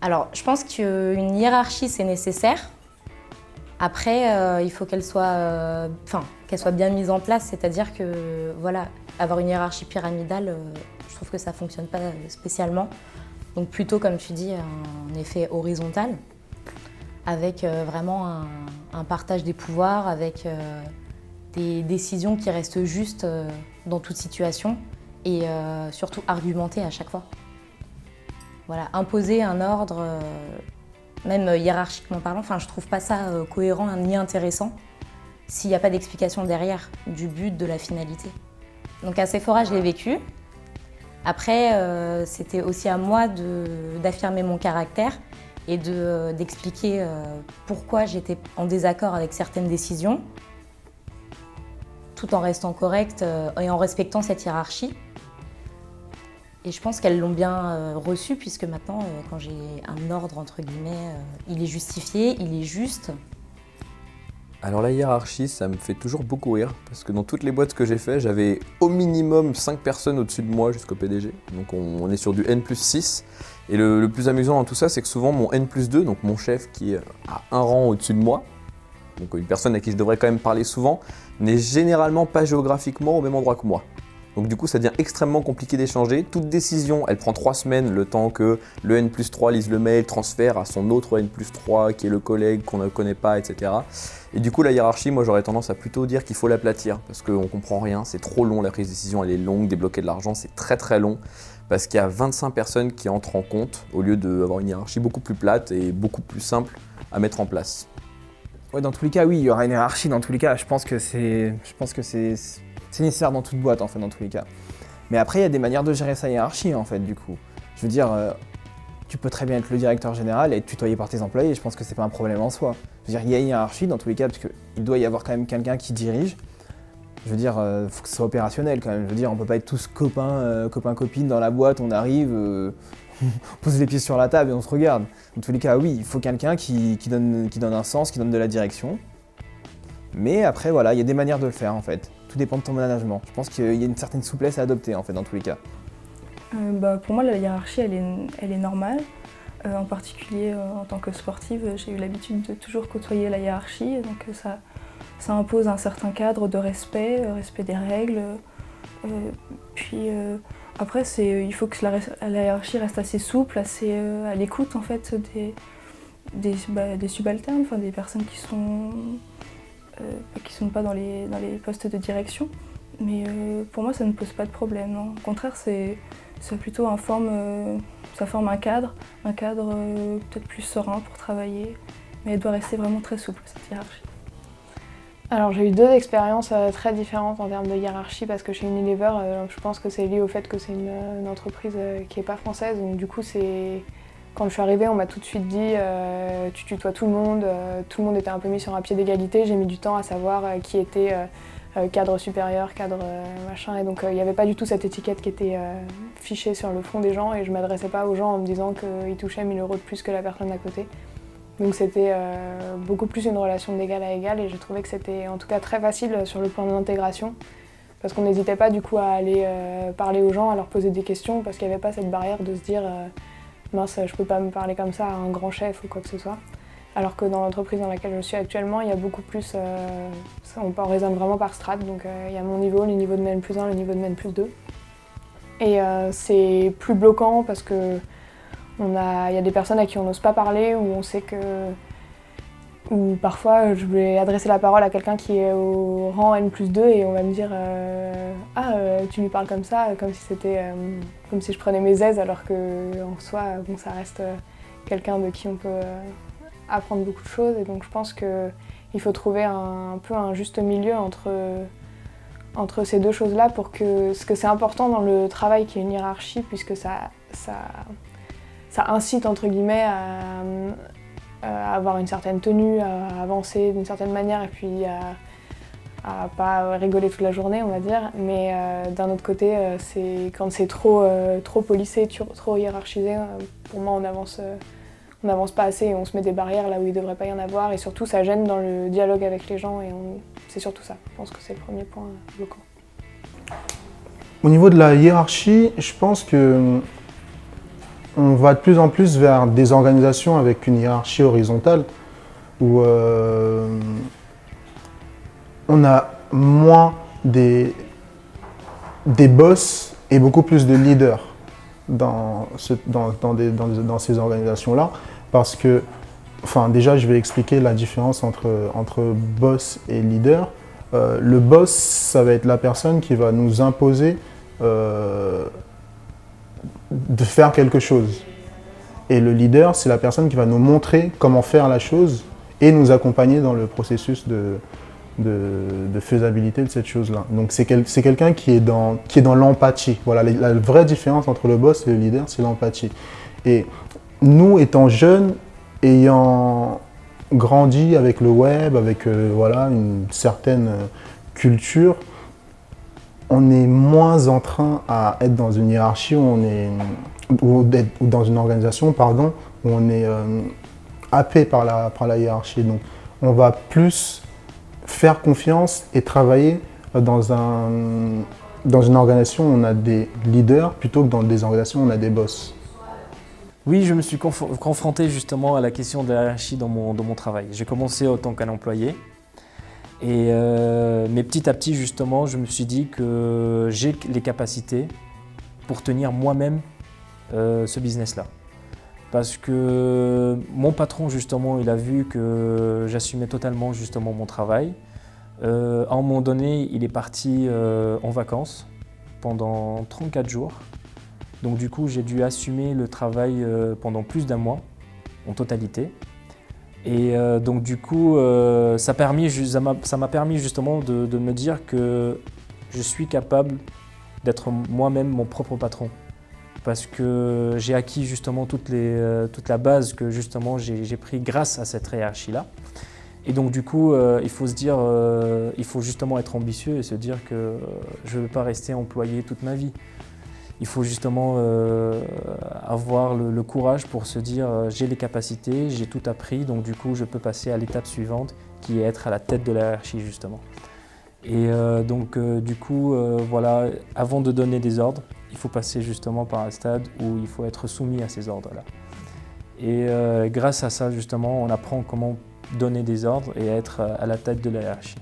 Alors, je pense qu'une hiérarchie, c'est nécessaire. Après, il faut qu'elle soit, qu'elle soit bien mise en place, c'est-à-dire que, voilà, avoir une hiérarchie pyramidale, je trouve que ça ne fonctionne pas spécialement. Donc plutôt, comme tu dis, un effet horizontal, avec vraiment un partage des pouvoirs, avec des décisions qui restent justes dans toute situation et surtout argumentées à chaque fois. Voilà, imposer un ordre, même hiérarchiquement parlant, je trouve pas ça cohérent ni intéressant s'il n'y a pas d'explication derrière du but, de la finalité. Donc à Sephora, je l'ai vécu. Après, c'était aussi à moi d'affirmer mon caractère et d'expliquer pourquoi j'étais en désaccord avec certaines décisions, tout en restant correcte et en respectant cette hiérarchie. Et je pense qu'elles l'ont bien reçu, puisque maintenant, quand j'ai un ordre, entre guillemets, il est justifié, il est juste. Alors la hiérarchie, ça me fait toujours beaucoup rire, parce que dans toutes les boîtes que j'ai fait, j'avais au minimum 5 personnes au-dessus de moi jusqu'au PDG. Donc on est sur du N+6. Et le plus amusant dans tout ça, c'est que souvent mon N+2, donc mon chef qui est à un rang au-dessus de moi, donc une personne à qui je devrais quand même parler souvent, n'est généralement pas géographiquement au même endroit que moi. Donc du coup, ça devient extrêmement compliqué d'échanger. Toute décision, elle prend 3 semaines, le temps que le N+3 lise le mail, transfère à son autre N+3, qui est le collègue qu'on ne connaît pas, etc. Et du coup, la hiérarchie, moi j'aurais tendance à plutôt dire qu'il faut l'aplatir, parce qu'on ne comprend rien, c'est trop long, la prise de décision, elle est longue, débloquer de l'argent, c'est très très long, parce qu'il y a 25 personnes qui entrent en compte, au lieu d'avoir une hiérarchie beaucoup plus plate et beaucoup plus simple à mettre en place. Ouais, dans tous les cas, oui, il y aura une hiérarchie. Dans tous les cas, je pense que c'est nécessaire dans toute boîte, en fait, dans tous les cas. Mais après, il y a des manières de gérer sa hiérarchie, en fait, du coup. Je veux dire, tu peux très bien être le directeur général et être tutoyé par tes employés. Je pense que c'est pas un problème en soi. Je veux dire, il y a une hiérarchie dans tous les cas, parce qu'il doit y avoir quand même quelqu'un qui dirige. Je veux dire, faut que ce soit opérationnel quand même. Je veux dire, on peut pas être tous copains-copines dans la boîte, on arrive, on pose les pieds sur la table et on se regarde. Dans tous les cas, oui, il faut quelqu'un qui donne un sens, qui donne de la direction. Mais après, voilà, il y a des manières de le faire en fait. Tout dépend de ton management. Je pense qu'il y a une certaine souplesse à adopter en fait dans tous les cas. Pour moi, la hiérarchie, elle est normale. En particulier, en tant que sportive, j'ai eu l'habitude de toujours côtoyer la hiérarchie. Donc ça impose un certain cadre de respect, respect des règles. Après, il faut que la hiérarchie reste assez souple, assez à l'écoute en fait des subalternes, des personnes qui sont pas dans les postes de direction. Mais pour moi, ça ne pose pas de problème. Non. Au contraire, c'est plutôt ça forme un cadre peut-être plus serein pour travailler. Mais elle doit rester vraiment très souple, cette hiérarchie. Alors j'ai eu 2 expériences très différentes en termes de hiérarchie parce que chez Unilever, je pense que c'est lié au fait que c'est une entreprise qui n'est pas française. Donc du coup, quand je suis arrivée, on m'a tout de suite dit tu tutoies tout le monde était un peu mis sur un pied d'égalité. J'ai mis du temps à savoir qui était cadre supérieur, cadre machin. Et donc il n'y avait pas du tout cette étiquette qui était fichée sur le front des gens et je ne m'adressais pas aux gens en me disant qu'ils touchaient 1 000 € de plus que la personne d'à côté. Donc c'était beaucoup plus une relation d'égal à égal et j'ai trouvé que c'était en tout cas très facile sur le plan de l'intégration parce qu'on n'hésitait pas du coup à aller parler aux gens, à leur poser des questions parce qu'il n'y avait pas cette barrière de se dire mince, je peux pas me parler comme ça à un grand chef ou quoi que ce soit. Alors que dans l'entreprise dans laquelle je suis actuellement, il y a beaucoup plus, on raisonne vraiment par strate, donc il y a mon niveau, le niveau de N+1, le niveau de N+2. Et c'est plus bloquant parce que il y a des personnes à qui on n'ose pas parler, où on sait que... Ou parfois, je vais adresser la parole à quelqu'un qui est au rang N+2 et on va me dire tu lui parles comme ça, comme si je prenais mes aises, alors qu'en soi, ça reste quelqu'un de qui on peut apprendre beaucoup de choses. Et donc je pense qu'il faut trouver un peu un juste milieu entre ces 2 choses-là parce que c'est important dans le travail qu'il y ait une hiérarchie, puisque ça incite entre guillemets à avoir une certaine tenue, à avancer d'une certaine manière et puis à pas rigoler toute la journée, on va dire. Mais d'un autre côté, quand c'est trop policé, trop hiérarchisé, pour moi on n'avance pas assez et on se met des barrières là où il ne devrait pas y en avoir et surtout ça gêne dans le dialogue avec les gens et c'est surtout ça. Je pense que c'est le premier point bloquant. Au niveau de la hiérarchie, je pense que on va de plus en plus vers des organisations avec une hiérarchie horizontale où on a moins des boss et beaucoup plus de leaders dans ces organisations-là. Parce que, enfin, déjà, je vais expliquer la différence entre boss et leader. Le boss, ça va être la personne qui va nous imposer de faire quelque chose. Et le leader, c'est la personne qui va nous montrer comment faire la chose et nous accompagner dans le processus de faisabilité de cette chose-là. Donc c'est quelqu'un qui est dans l'empathie. Voilà, la vraie différence entre le boss et le leader, c'est l'empathie. Et nous, étant jeunes, ayant grandi avec le web, avec voilà, une certaine culture, on est moins en train à être dans une hiérarchie ou dans une organisation, pardon, où on est happé par la hiérarchie. Donc on va plus faire confiance et travailler dans une organisation où on a des leaders plutôt que dans des organisations où on a des boss. Oui, je me suis confronté justement à la question de la hiérarchie dans mon travail. J'ai commencé en tant qu'un employé mais petit à petit justement je me suis dit que j'ai les capacités pour tenir moi-même ce business-là. Parce que mon patron justement il a vu que j'assumais totalement justement mon travail. À un moment donné il est parti en vacances pendant 34 jours. Donc du coup j'ai dû assumer le travail pendant plus d'1 mois en totalité. Et donc du coup ça m'a permis justement de me dire que je suis capable d'être moi-même mon propre patron. Parce que j'ai acquis justement toute la base que justement j'ai pris grâce à cette hiérarchie-là. Et donc du coup, il faut se dire, il faut justement être ambitieux et se dire que je ne veux pas rester employé toute ma vie. Il faut justement avoir le courage pour se dire j'ai les capacités, j'ai tout appris, donc du coup je peux passer à l'étape suivante qui est être à la tête de la hiérarchie justement. Et donc du coup, voilà, avant de donner des ordres, il faut passer justement par un stade où il faut être soumis à ces ordres-là. Et grâce à ça justement, on apprend comment donner des ordres et être à la tête de la hiérarchie.